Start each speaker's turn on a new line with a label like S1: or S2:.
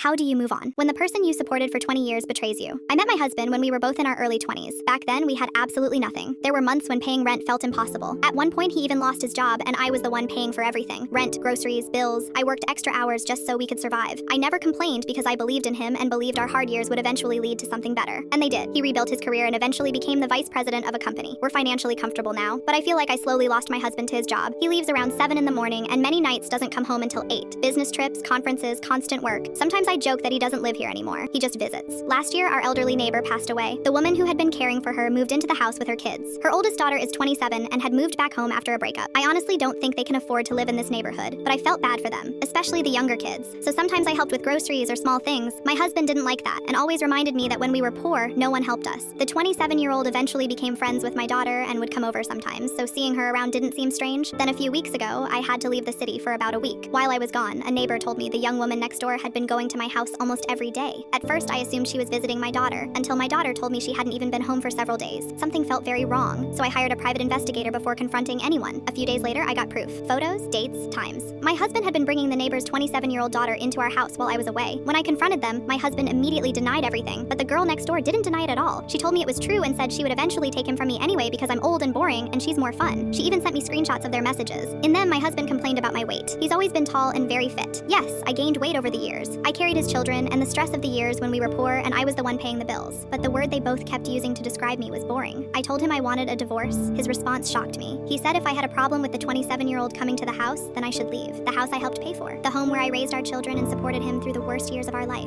S1: How do you move on when the person you supported for 20 years betrays you? I met my husband when we were both in our early 20s. Back then, we had absolutely nothing. There were months when paying rent felt impossible. At one point, he even lost his job, and I was the one paying for everything. Rent, groceries, bills. I worked extra hours just so we could survive. I never complained because I believed in him and believed our hard years would eventually lead to something better. And they did. He rebuilt his career and eventually became the vice president of a company. We're financially comfortable now, but I feel like I slowly lost my husband to his job. He leaves around 7 in the morning and many nights doesn't come home until 8. Business trips, conferences, constant work. Sometimes I joke that he doesn't live here anymore. He just visits. Last year, our elderly neighbor passed away. The woman who had been caring for her moved into the house with her kids. Her oldest daughter is 27 and had moved back home after a breakup. I honestly don't think they can afford to live in this neighborhood, but I felt bad for them, especially the younger kids. So sometimes I helped with groceries or small things. My husband didn't like that and always reminded me that when we were poor, no one helped us. The 27-year-old eventually became friends with my daughter and would come over sometimes, so seeing her around didn't seem strange. Then a few weeks ago, I had to leave the city for about a week. While I was gone, a neighbor told me the young woman next door had been going to my house almost every day. At first, I assumed she was visiting my daughter, until my daughter told me she hadn't even been home for several days. Something felt very wrong, so I hired a private investigator before confronting anyone. A few days later, I got proof. Photos, dates, times. My husband had been bringing the neighbor's 27-year-old daughter into our house while I was away. When I confronted them, my husband immediately denied everything, but the girl next door didn't deny it at all. She told me it was true and said she would eventually take him from me anyway because I'm old and boring and she's more fun. She even sent me screenshots of their messages. In them, my husband complained about my weight. He's always been tall and very fit. Yes, I gained weight over the years. I carried his children and the stress of the years when we were poor and I was the one paying the bills. But the word they both kept using to describe me was boring. I told him I wanted a divorce. His response shocked me. He said if I had a problem with the 27-year-old coming to the house, then I should leave. The house I helped pay for. The home where I raised our children and supported him through the worst years of our life.